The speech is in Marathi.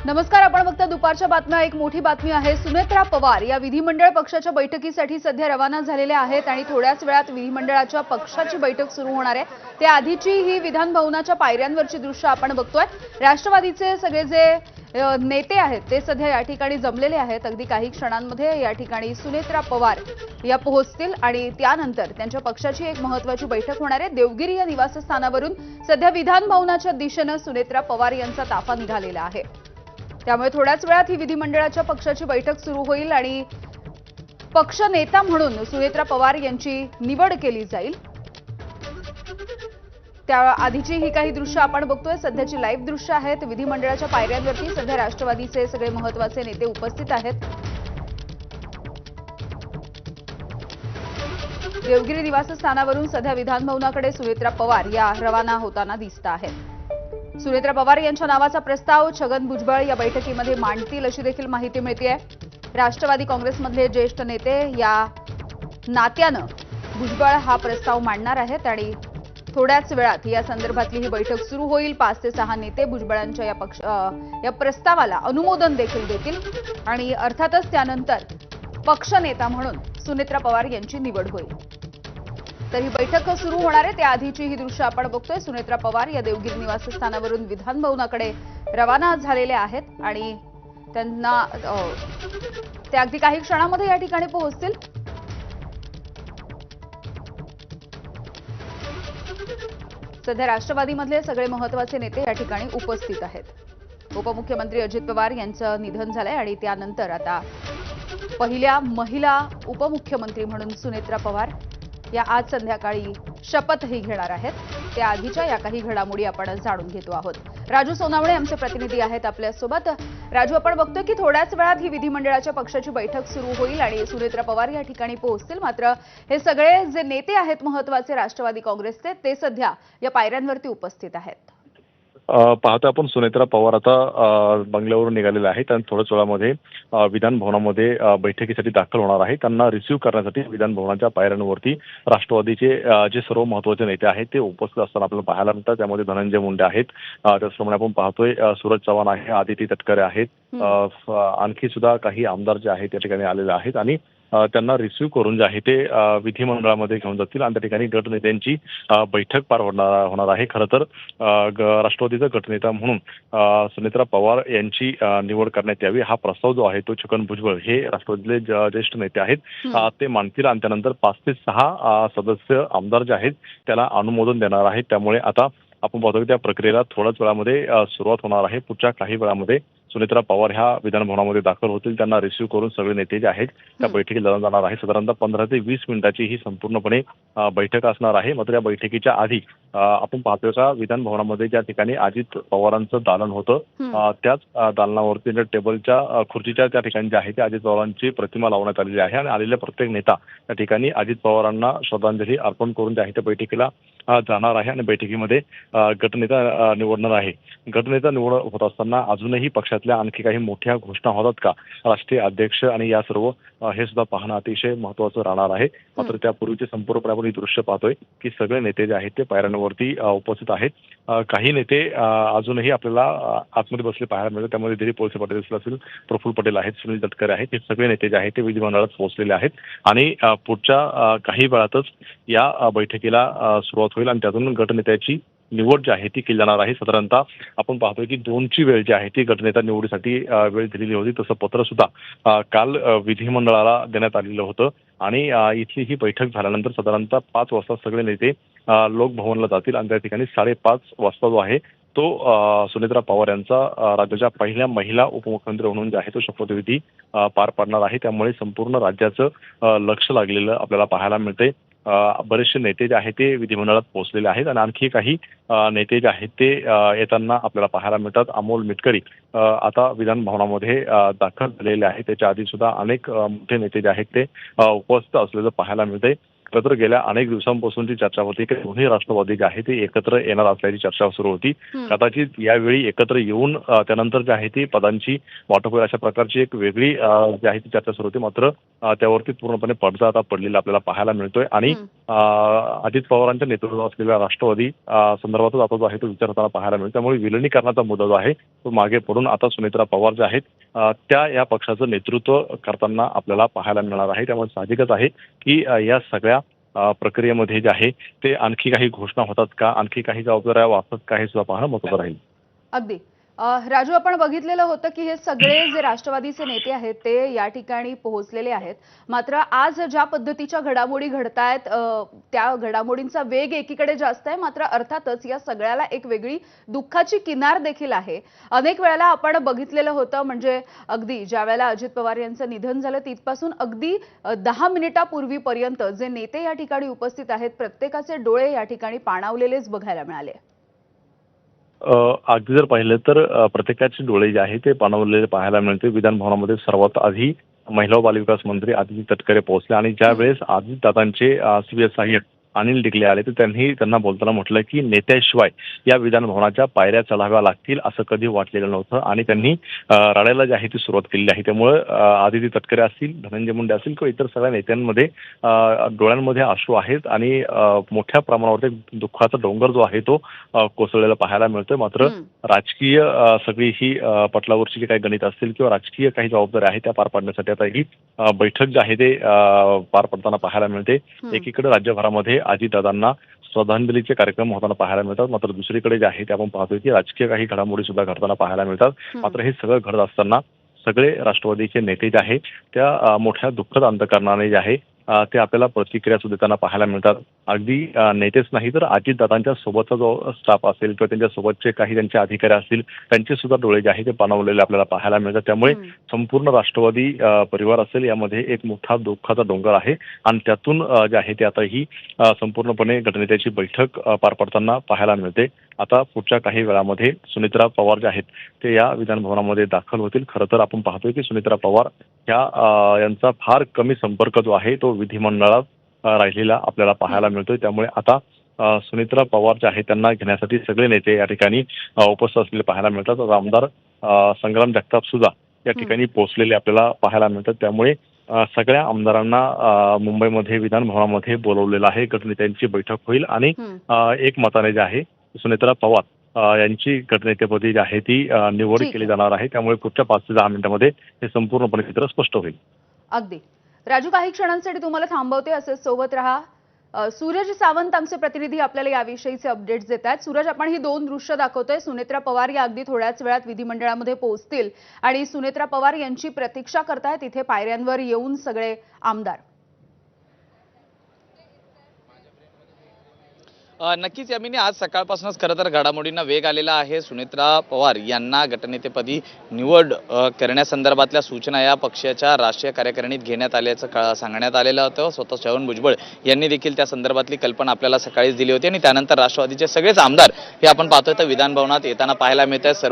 नमस्कार. आपण बघता दुपारच्या बातम्या. एक मोठी बातमी आहे. सुनेत्रा पवार या विधिमंडळ पक्षाच्या बैठकीसाठी सध्या रवाना झालेल्या आहेत आणि थोड्याच वेळात विधिमंडळाच्या पक्षाची बैठक सुरू होणार आहे. त्याआधीची ही विधान भवनाच्या पायऱ्यांवरची दृश्य आपण बघतोय. राष्ट्रवादीचे सगळे जे नेते आहेत ते सध्या या ठिकाणी जमलेले आहेत. अगदी काही क्षणांमध्ये या ठिकाणी सुनेत्रा पवार या पोहोचतील आणि त्यानंतर त्यांच्या पक्षाची एक महत्त्वाची बैठक होणार आहे. देवगिरी या निवासस्थानावरून सध्या विधान भवनाच्या दिशेने सुनेत्रा पवार यांचा ताफा निघालेला आहे. त्यामुळे थोड्याच वेळात ही विधिमंडळाच्या पक्षाची बैठक सुरू होईल आणि पक्ष नेता म्हणून सुनेत्रा पवार यांची निवड केली जाईल. त्याआधीची ही काही दृश्य आपण बघतोय. सध्याची लाईव्ह दृश्य आहेत. विधिमंडळाच्या पायऱ्यांवरती सध्या राष्ट्रवादीचे सगळे महत्त्वाचे नेते उपस्थित आहेत. देवगिरी निवासस्थानावरून सध्या विधान भवनाकडे सुनेत्रा पवार या रवाना होताना दिसत आहेत. सुनेत्रा पवार यांच्या नावाचा प्रस्ताव छगन भुजबळ या बैठकीमध्ये मांडतील अशी देखील माहिती मिळतेय. राष्ट्रवादी काँग्रेसमधले ज्येष्ठ नेते या नात्यानं भुजबळ हा प्रस्ताव मांडणार आहेत आणि थोड्याच वेळात या संदर्भातली ही बैठक सुरू होईल. 5 ते 6 नेते भुजबळांच्या या प्रस्तावाला अनुमोदन देखील देतील आणि अर्थातच त्यानंतर पक्षनेता म्हणून सुनेत्रा पवार यांची निवड होईल. तर ही बैठक सुरू होणार आहे. त्याआधीची ही दृश्य आपण बघतोय. सुनेत्रा पवार या देवगिरी निवासस्थानावरून विधान भवनाकडे रवाना झालेले आहेत आणि त्यांना ते अगदी काही क्षणांमध्ये या ठिकाणी पोहोचतील. सध्या राष्ट्रवादीमधले सगळे महत्त्वाचे नेते या ठिकाणी उपस्थित आहेत. उपमुख्यमंत्री अजित पवार यांचं निधन झालंय आणि त्यानंतर आता पहिल्या महिला उपमुख्यमंत्री म्हणून सुनेत्रा पवार या आज संध्याकाळी शपथही घेणार आहेत. त्याआधीच्या या काही घडामोडी आपण जाणून घेतो आहोत. राजू सोनावणे आमचे प्रतिनिधी आहेत आपल्यासोबत. राजू, आपण बघतोय की थोड्याच वेळात ही विधिमंडळाच्या पक्षाची बैठक सुरू होईल आणि सुनेत्रा पवार या ठिकाणी पोहोचतील. मात्र हे सगळे जे नेते आहेत महत्त्वाचे राष्ट्रवादी काँग्रेसचे ते सध्या या पायऱ्यांवरती उपस्थित आहेत. पाहता आपण सुनेत्रा पवार आता बंगल्यावरून निघालेले आहेत आणि थोड्याच वेळामध्ये विधान भवनामध्ये बैठकीसाठी दाखल होणार आहे. त्यांना रिसीव्ह करण्यासाठी विधान भवनाच्या पायऱ्यांवरती राष्ट्रवादीचे जे सर्व महत्त्वाचे नेते आहेत ते उपस्थित असताना आपल्याला पाहायला मिळतात. त्यामध्ये धनंजय मुंडे आहेत, त्याचप्रमाणे आपण पाहतोय सूरज चव्हाण आहे, आदिती तटकरे आहेत, आणखी सुद्धा काही आमदार जे आहेत त्या ठिकाणी आलेले आहेत आणि त्यांना रिसीव्ह करून जे आहे ते विधिमंडळामध्ये घेऊन जातील आणि त्या ठिकाणी गटनेत्यांची बैठक पार होणार आहे. खरं तर राष्ट्रवादीचा गटनेता म्हणून सुनेत्रा पवार यांची निवड करण्यात यावी हा प्रस्ताव जो आहे तो छगन भुजबळ हे राष्ट्रवादीतले ज्येष्ठ नेते आहेत ते मांडतील आणि त्यानंतर 5 ते 6 सदस्य आमदार जे आहेत त्याला अनुमोदन देणार आहेत. त्यामुळे आता आपण पाहतो की त्या प्रक्रियेला थोड्याच वेळामध्ये सुरुवात होणार आहे. पुढच्या काही वेळामध्ये सुनेत्रा पवार ह्या विधान भवनामध्ये दाखल होतील. त्यांना रिसीव्ह करून सगळे नेते जे आहेत त्या बैठकीला जाणार आहे. साधारणतः 15 ते 20 मिनिटाची ही संपूर्णपणे बैठक असणार आहे. मात्र या बैठकीच्या आधी आपण पाहतोय का विधान भवनामध्ये ज्या ठिकाणी अजित पवारांचं दालन होतं त्याच दालनावरती टेबलच्या खुर्चीच्या त्या ठिकाणी जे आहे ते अजित पवारांची प्रतिमा लावण्यात आलेली आहे आणि आलेला प्रत्येक नेता त्या ठिकाणी अजित पवारांना श्रद्धांजली अर्पण करून जे आहे त्या बैठकीला जाणार आहे आणि बैठकीमध्ये गटनेता निवडणार आहे. गटनेता निवड होत असताना अजूनही पक्षातल्या आणखी काही मोठ्या घोषणा होतात का राष्ट्रीय अध्यक्ष आणि या सर्व हे सुद्धा पाहणं अतिशय महत्त्वाचं राहणार आहे. मात्र त्यापूर्वीचे संपूर्णपणे आपण हे दृश्य पाहतोय की सगळे नेते जे आहेत ते पायऱ्यांवरती उपस्थित आहेत. काही नेते अजूनही आपल्याला आतमध्ये बसले पाहायला मिळतात. त्यामध्ये दिलीप वळसे पाटील असतील, प्रफुल्ल पटेल आहेत, सुनील तटकरे आहेत, हे सगळे नेते जे आहेत ते विधिमंडळात पोहोचलेले आहेत आणि पुढच्या काही वेळातच या बैठकीला सुरुवात होईल आणि त्यातून गटनेत्याची निवड जी आहे ती केली जाणार आहे. साधारणतः आपण पाहतोय की 2ची वेळ जी आहे ती गटनेता निवडीसाठी वेळ दिलेली होती. तसं पत्र सुद्धा काल विधिमंडळाला देण्यात आलेलं होतं आणि इथली ही बैठक झाल्यानंतर साधारणतः 5 वाजता सगळे नेते लोकभवनला जातील आणि त्या ठिकाणी 5:30 वाजता जो आहे तो सुनेत्रा पवार यांचा राज्याच्या पहिल्या महिला उपमुख्यमंत्री म्हणून जे आहे तो शपथविधी पार पाडणार आहे. त्यामुळे संपूर्ण राज्याचं लक्ष लागलेलं आपल्याला पाहायला मिळते. बरेचसे नेते जे आहेत ते विधिमंडळात पोहोचलेले आहेत आणि आणखी काही नेते जे आहेत ते येताना आपल्याला पाहायला मिळतात. अमोल मिटकरी आता विधान भवनामध्ये दाखल झालेले आहेत. त्याच्या आधी सुद्धा अनेक मोठे नेते जे आहेत ते उपस्थित असलेलं पाहायला मिळते. तर गेल्या अनेक दिवसांपासूनची चर्चा होती की दोन्ही राष्ट्रवादी जे आहे ते एकत्र येणार असल्याची चर्चा सुरू होती. कदाचित यावेळी एकत्र येऊन त्यानंतर जे आहे ती पदांची वाटप होईल अशा प्रकारची एक वेगळी जी आहे ती चर्चा सुरू होती. मात्र त्यावरती पूर्णपणे पडदा आता पडलेला आपल्याला पाहायला मिळतोय आणि अजित पवारांच्या नेतृत्वात असलेल्या राष्ट्रवादी संदर्भातच आता जो आहे तो विचार होताना पाहायला मिळतो. त्यामुळे विलिनीकरणाचा मुद्दा जो आहे तो मागे पडून आता सुनेत्रा पवार ज्या आहेत त्या या पक्षाचं नेतृत्व करताना आपल्याला पाहायला मिळणार आहे. त्यामुळे साहजिकच आहे की या सगळ्या प्रक्रियेमध्ये जे आहे ते आणखी काही घोषणा होतात का, आणखी काही जबाबदाऱ्या वाचतात का, हे सुद्धा पाहणं महत्त्वाचं राहील. अगदी राजू, आपण बघितलेलं होतं की हे सगळे जे राष्ट्रवादीचे नेते आहेत ते या ठिकाणी पोहोचलेले आहेत. मात्र आज ज्या पद्धतीच्या घडामोडी घडतायत त्या घडामोडींचा वेग एकीकडे जास्त आहे, मात्र अर्थातच या सगळ्याला एक वेगळी दुःखाची किनार देखील आहे. अनेक वेळेला आपण बघितलेलं होतं, म्हणजे अगदी ज्या वेळेला अजित पवार यांचं निधन झालं तिथपासून अगदी 10 मिनिटापूर्वीपर्यंत जे नेते या ठिकाणी उपस्थित आहेत प्रत्येकाचे डोळे या ठिकाणी पाणावलेलेच बघायला मिळाले. अगदी जर पाहिलं तर प्रत्येकाचे डोळे जे आहे ते पाणावलेले पाहायला मिळते. विधान भवनामध्ये सर्वात आधी महिला व बालविकास मंत्री आदिती तटकरे पोहोचले आणि ज्या वेळेस अजितदादांचे सीबीएस सहाय्यक अनिल डिगले आले तर त्यांना बोलताना म्हटलं की नेत्याशिवाय या विधान भवनाच्या पायऱ्या चढाव्या लागतील असं कधी वाटलेलं नव्हतं आणि त्यांनी रडायला जी आहे ती सुरुवात केली आहे. त्यामुळे आदिती तटकरे असतील, धनंजय मुंडे असतील किंवा इतर सगळ्या नेत्यांमध्ये डोळ्यांमध्ये अश्रू आहेत आणि मोठ्या प्रमाणावरती दुःखाचा डोंगर जो आहे तो कोसळलेला पाहायला मिळतोय. मात्र राजकीय सगळी ही पटलावरची जी काही गणित असतील किंवा राजकीय काही जबाबदाऱ्या आहेत त्या पार पाडण्यासाठी आता ही बैठक जी आहे ते पार पडताना पाहायला मिळते. एकीकडे राज्यभरामध्ये अजितदादांना श्रद्धांजलीचे कार्यक्रम होताना पाहायला मिळतात, मात्र दुसरीकडे जे आहे ते आपण पाहतोय की राजकीय काही घडामोडी सुद्धा घडताना पाहायला मिळतात. मात्र हे सगळं घडत असताना सगळे राष्ट्रवादीचे नेते जे आहे त्या मोठ्या दुःखद अंतःकरणाने जे आहे ते आपल्याला प्रतिक्रिया सुद्धा देताना पाहायला मिळतात. अगदी नेतेच नाही तर अजितदादांच्या सोबतचा जो स्टाफ असेल किंवा त्यांच्या सोबतचे काही त्यांचे अधिकारी असतील त्यांचे सुद्धा डोळे जे आहे ते पाणावलेले आपल्याला पाहायला मिळतात. त्यामुळे संपूर्ण राष्ट्रवादी परिवार असेल यामध्ये एक मोठा दुःखाचा डोंगर आहे आणि त्यातून जे आहे ते आता ही संपूर्णपणे गटनेत्याची बैठक पार पडताना पाहायला मिळते. आता पुढच्या काही वेळामध्ये सुनेत्रा पवार जे आहेत ते या विधान भवनामध्ये दाखल होतील. खरं तर आपण पाहतोय की सुनेत्रा पवार यांचा फार कमी संपर्क जो आहे तो विधिमंडळात राहिलेला आपल्याला पाहायला मिळतोय. त्यामुळे आता सुनेत्रा पवार जे आहे त्यांना घेण्यासाठी सगळे नेते या ठिकाणी उपस्थित असलेले पाहायला मिळतात. आमदार संग्राम जगताप सुद्धा या ठिकाणी पोहोचलेले आपल्याला पाहायला मिळतात. त्यामुळे सगळ्या आमदारांना मुंबईमध्ये विधान भवनामध्ये बोलवलेलं आहे. गटनेत्यांची बैठक होईल आणि एक मताने जे आहे सुनेत्रा पवार यांची गटनेतेपदी जी आहे ती निवड केली जाणार आहे. त्यामुळे पुढच्या 5 ते 10 मिनिटांमध्ये हे संपूर्णपणे चित्र स्पष्ट होईल. अगदी राजू, काही क्षणांसाठी तुम्हाला थांबवते, असे सोबत राहा. सूरज सावंत आमचे प्रतिनिधी आपल्याला याविषयीचे अपडेट्स देत आहेत. सूरज, आपण ही 2 दृश्य दाखवतोय. सुनेत्रा पवार या अगदी थोड्याच वेळात विधिमंडळामध्ये पोहोचतील आणि सुनेत्रा पवार यांची प्रतीक्षा करतायत इथे पायऱ्यांवर येऊन सगळे आमदार. नक्कीच यामिनी, आज सकाळपासूनच खरं तर घडामोडींना वेग आलेला आहे. सुनेत्रा पवार यांना गटनेतेपदी निवड करण्यासंदर्भातल्या सूचना या पक्षाच्या राष्ट्रीय कार्यकारिणीत घेण्यात आल्याचं सांगण्यात आलेलं होतं. स्वतः छगन भुजबळ यांनी देखील त्या संदर्भातली कल्पना आपल्याला सकाळीच दिली होती आणि त्यानंतर राष्ट्रवादीचे सगळेच आमदार हे आपण पाहतोय तर विधान भवनात येताना पाहायला मिळत आहेत.